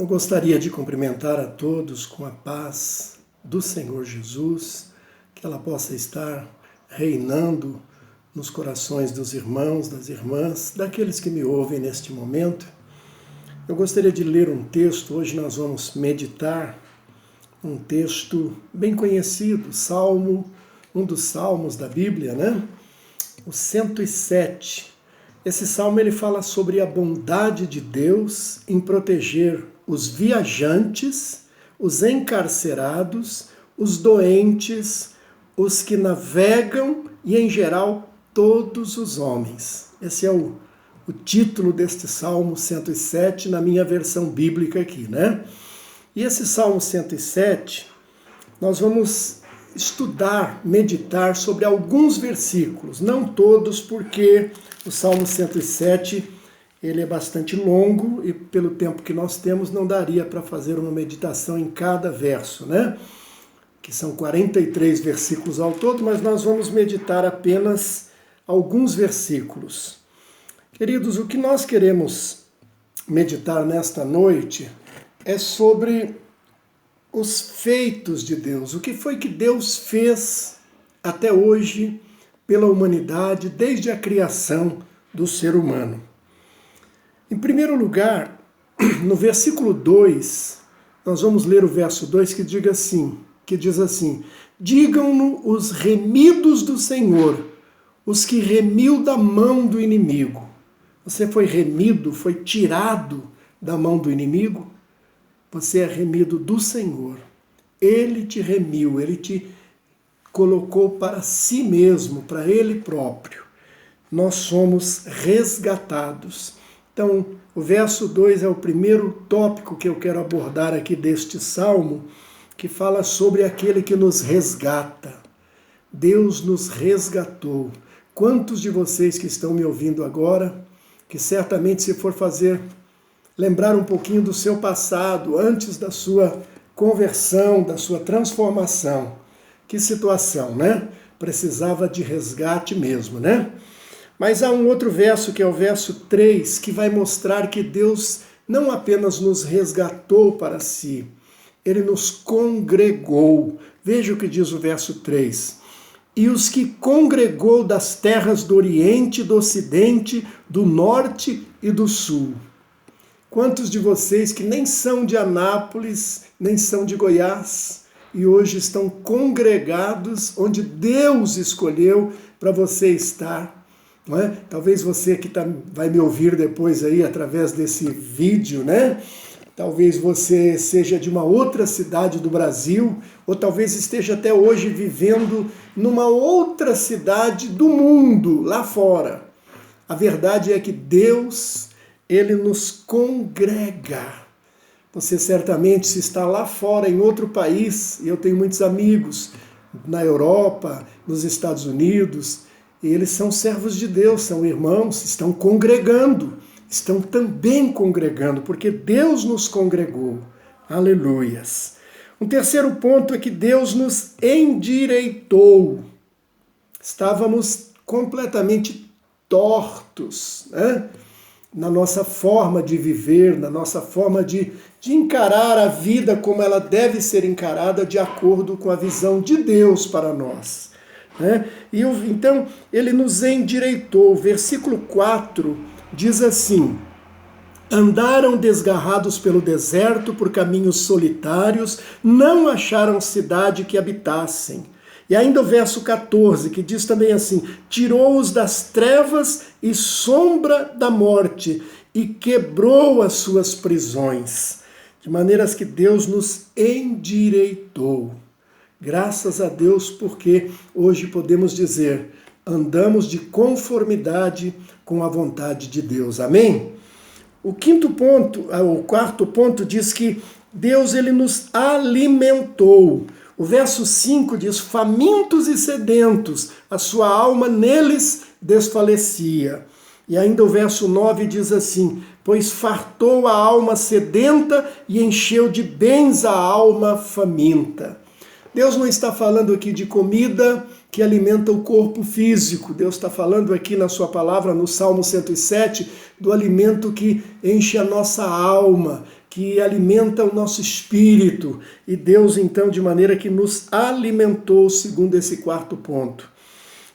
Eu gostaria de cumprimentar a todos com a paz do Senhor Jesus, que ela possa estar reinando nos corações dos irmãos, das irmãs, daqueles que me ouvem neste momento. Eu gostaria de ler um texto, hoje nós vamos meditar um texto bem conhecido, Salmo, um dos salmos da Bíblia, né? O 107. Esse salmo ele fala sobre a bondade de Deus em proteger os viajantes, os encarcerados, os doentes, os que navegam e, em geral, todos os homens. Esse é o título deste Salmo 107 na minha versão bíblica aqui, né? E esse Salmo 107, nós vamos estudar, meditar sobre alguns versículos, não todos, porque o Salmo 107 ele é bastante longo e pelo tempo que nós temos não daria para fazer uma meditação em cada verso, né? Que são 43 versículos ao todo, mas nós vamos meditar apenas alguns versículos. Queridos, o que nós queremos meditar nesta noite é sobre os feitos de Deus, o que foi que Deus fez até hoje pela humanidade, desde a criação do ser humano. Em primeiro lugar, no versículo 2, nós vamos ler o verso 2 que diz assim: digam-no os remidos do Senhor, os que remiu da mão do inimigo. Você foi remido, foi tirado da mão do inimigo? Você é remido do Senhor. Ele te remiu, ele te colocou para si mesmo, para ele próprio. Nós somos resgatados. Então, o verso 2 é o primeiro tópico que eu quero abordar aqui deste salmo, que fala sobre aquele que nos resgata. Deus nos resgatou. Quantos de vocês que estão me ouvindo agora, que certamente se for lembrar um pouquinho do seu passado, antes da sua conversão, da sua transformação, que situação, né? Precisava de resgate mesmo, né? Mas há um outro verso, que é o verso 3, que vai mostrar que Deus não apenas nos resgatou para si, ele nos congregou. Veja o que diz o verso 3. E os que congregou das terras do Oriente, do Ocidente, do Norte e do Sul. Quantos de vocês que nem são de Anápolis, nem são de Goiás, e hoje estão congregados onde Deus escolheu para você estar? Não é? Talvez você que vai me ouvir depois aí através desse vídeo, né? Talvez você seja de uma outra cidade do Brasil, ou talvez esteja até hoje vivendo numa outra cidade do mundo, lá fora. A verdade é que Deus, ele nos congrega. Você certamente, se está lá fora, em outro país, e eu tenho muitos amigos na Europa, nos Estados Unidos, e eles são servos de Deus, são irmãos, estão congregando, estão também congregando, porque Deus nos congregou. Aleluias. Um terceiro ponto é que Deus nos endireitou. Estávamos completamente tortos, né? Na nossa forma de viver, na nossa forma de encarar a vida como ela deve ser encarada de acordo com a visão de Deus para nós. Né? Então, ele nos endireitou. O versículo 4 diz assim: andaram desgarrados pelo deserto, por caminhos solitários, não acharam cidade que habitassem. E ainda o verso 14, que diz também assim: tirou-os das trevas e sombra da morte, e quebrou as suas prisões. De maneiras que Deus nos endireitou. Graças a Deus, porque hoje podemos dizer, andamos de conformidade com a vontade de Deus. Amém? O quarto ponto diz que Deus ele nos alimentou. O verso 5 diz: famintos e sedentos, a sua alma neles desfalecia. E ainda o verso 9 diz assim: pois fartou a alma sedenta e encheu de bens a alma faminta. Deus não está falando aqui de comida que alimenta o corpo físico. Deus está falando aqui na sua palavra, no Salmo 107, do alimento que enche a nossa alma, que alimenta o nosso espírito. E Deus, então, de maneira que nos alimentou, segundo esse quarto ponto.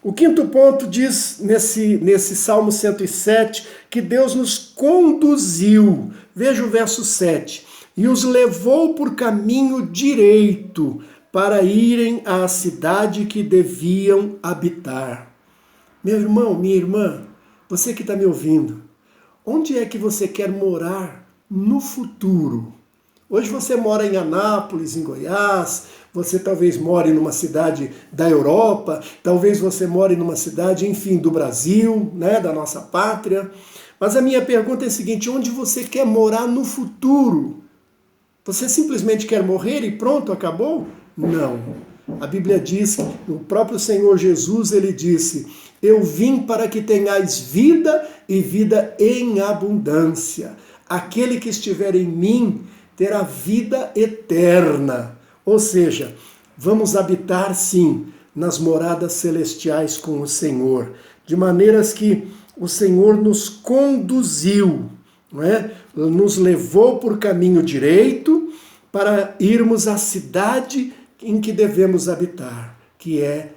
O quinto ponto diz nesse Salmo 107 que Deus nos conduziu. Veja o verso 7. E os levou por caminho direito para irem à cidade que deviam habitar. Meu irmão, minha irmã, você que está me ouvindo, onde é que você quer morar no futuro? Hoje você mora em Anápolis, em Goiás, você talvez more numa cidade da Europa, talvez você more numa cidade, enfim, do Brasil, né, da nossa pátria. Mas a minha pergunta é a seguinte: onde você quer morar no futuro? Você simplesmente quer morrer e pronto, acabou? Não. A Bíblia diz, o próprio Senhor Jesus, ele disse: eu vim para que tenhais vida e vida em abundância. Aquele que estiver em mim terá vida eterna. Ou seja, vamos habitar sim nas moradas celestiais com o Senhor, de maneiras que o Senhor nos conduziu, não é? Nos levou por caminho direito para irmos à cidade em que devemos habitar, que é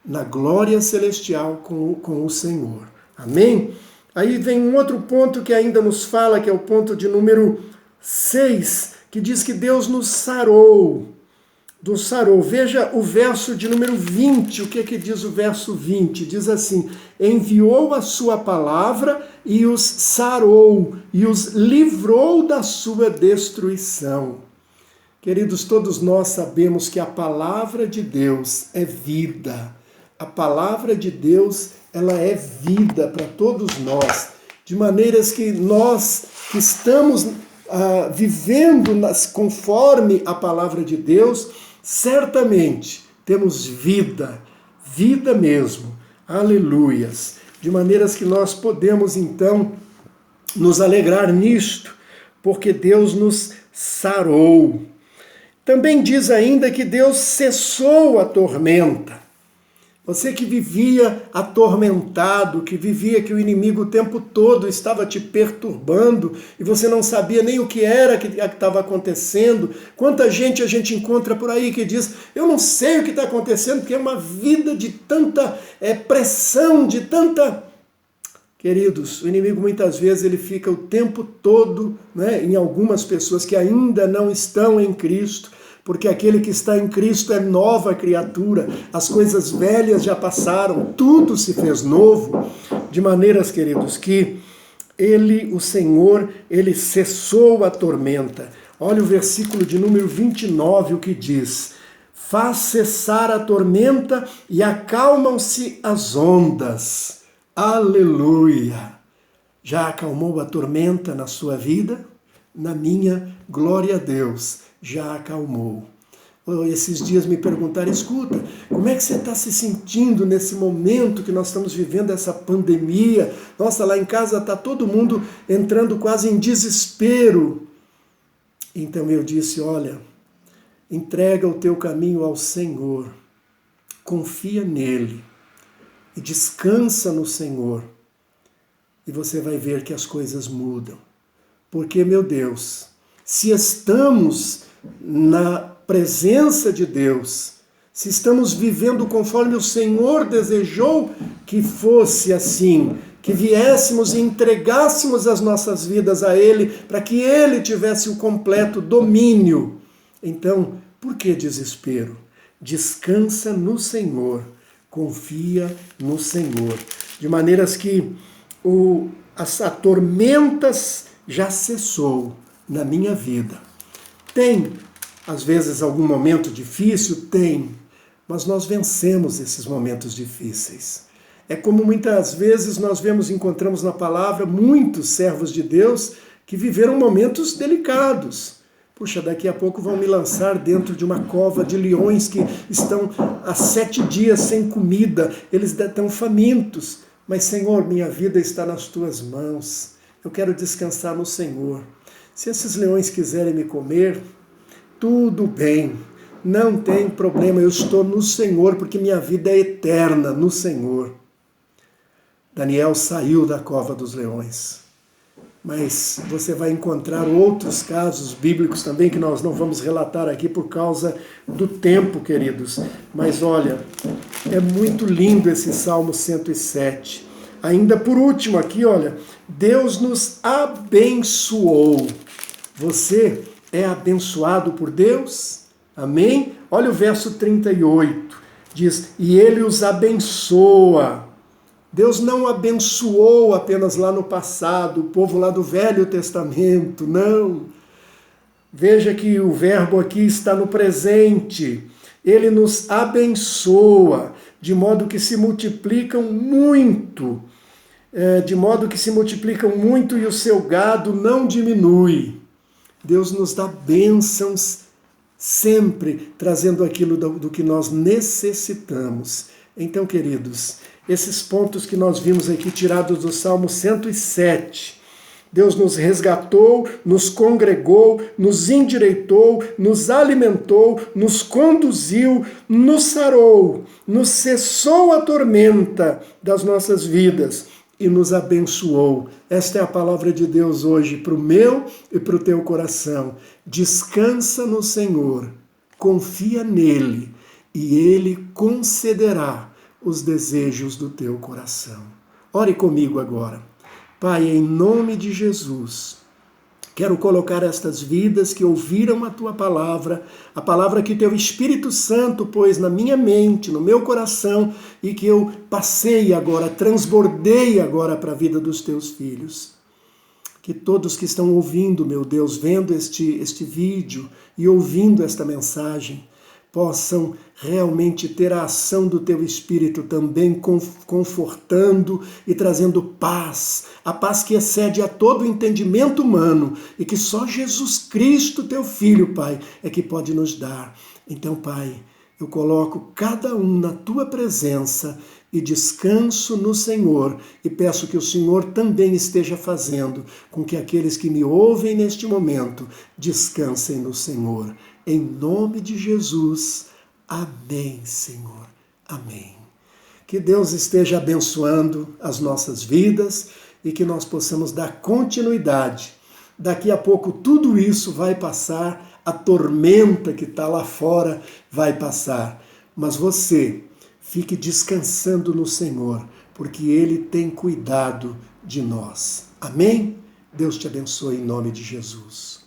na glória celestial com o Senhor. Amém? Aí vem um outro ponto que ainda nos fala, que é o ponto de número 6, que diz que Deus nos sarou. Nos sarou. Veja o verso de número 20, o que é que diz o verso 20? Diz assim: enviou a sua palavra e os sarou, e os livrou da sua destruição. Queridos, todos nós sabemos que a palavra de Deus é vida. A palavra de Deus, ela é vida para todos nós, de maneiras que nós que estamos vivendo conforme a palavra de Deus, certamente temos vida, vida mesmo, aleluias, de maneiras que nós podemos então nos alegrar nisto, porque Deus nos sarou. Também diz ainda que Deus cessou a tormenta. Você que vivia atormentado, que vivia que o inimigo o tempo todo estava te perturbando e você não sabia nem o que era que estava acontecendo. Quanta gente a gente encontra por aí que diz: eu não sei o que está acontecendo, porque é uma vida de tanta pressão, de tanta... Queridos, o inimigo muitas vezes ele fica o tempo todo, né, em algumas pessoas que ainda não estão em Cristo, porque aquele que está em Cristo é nova criatura, as coisas velhas já passaram, tudo se fez novo, de maneiras, queridos, que o Senhor, ele cessou a tormenta. Olha o versículo de número 29, o que diz: faz cessar a tormenta e acalmam-se as ondas. Aleluia! Já acalmou a tormenta na sua vida? Na minha, glória a Deus, já acalmou. Esses dias me perguntaram: escuta, como é que você está se sentindo nesse momento que nós estamos vivendo essa pandemia? Nossa, lá em casa está todo mundo entrando quase em desespero. Então eu disse: olha, entrega o teu caminho ao Senhor, confia nele e descansa no Senhor, e você vai ver que as coisas mudam. Porque, meu Deus, se estamos na presença de Deus, se estamos vivendo conforme o Senhor desejou que fosse assim, que viéssemos e entregássemos as nossas vidas a Ele, para que Ele tivesse o completo domínio, então, por que desespero? Descansa no Senhor, confia no Senhor, de maneiras que as tormentas já cessou na minha vida. Tem, às vezes, algum momento difícil? Tem, mas nós vencemos esses momentos difíceis. É como muitas vezes nós encontramos na palavra muitos servos de Deus que viveram momentos delicados. Puxa, daqui a pouco vão me lançar dentro de uma cova de leões que estão há 7 dias sem comida, eles estão famintos. Mas, Senhor, minha vida está nas Tuas mãos. Eu quero descansar no Senhor. Se esses leões quiserem me comer, tudo bem, não tem problema, eu estou no Senhor, porque minha vida é eterna no Senhor. Daniel saiu da cova dos leões, mas você vai encontrar outros casos bíblicos também que nós não vamos relatar aqui por causa do tempo, queridos. Mas olha, é muito lindo esse Salmo 107. Ainda por último aqui, olha, Deus nos abençoou. Você é abençoado por Deus? Amém? Olha o verso 38. Diz, e Ele os abençoa. Deus não abençoou apenas lá no passado, o povo lá do Velho Testamento, não. Veja que o verbo aqui está no presente. Ele nos abençoa, de modo que se multiplicam muito. E o seu gado não diminui. Deus nos dá bênçãos sempre, trazendo aquilo do que nós necessitamos. Então, queridos, esses pontos que nós vimos aqui tirados do Salmo 107, Deus nos resgatou, nos congregou, nos endireitou, nos alimentou, nos conduziu, nos sarou, nos cessou a tormenta das nossas vidas e nos abençoou. Esta é a palavra de Deus hoje para o meu e para o teu coração. Descansa no Senhor, confia nele e ele concederá os desejos do teu coração. Ore comigo agora. Pai, em nome de Jesus, quero colocar estas vidas que ouviram a tua palavra, a palavra que teu Espírito Santo pôs na minha mente, no meu coração, e que eu passei agora, transbordei agora para a vida dos teus filhos. Que todos que estão ouvindo, meu Deus, vendo este vídeo e ouvindo esta mensagem, possam realmente ter a ação do teu Espírito também confortando e trazendo paz, a paz que excede a todo o entendimento humano e que só Jesus Cristo, teu Filho, Pai, é que pode nos dar. Então, Pai, eu coloco cada um na tua presença e descanso no Senhor e peço que o Senhor também esteja fazendo com que aqueles que me ouvem neste momento descansem no Senhor. Em nome de Jesus, amém, Senhor, amém. Que Deus esteja abençoando as nossas vidas e que nós possamos dar continuidade. Daqui a pouco tudo isso vai passar, a tormenta que está lá fora vai passar. Mas você fique descansando no Senhor, porque Ele tem cuidado de nós. Amém? Deus te abençoe em nome de Jesus.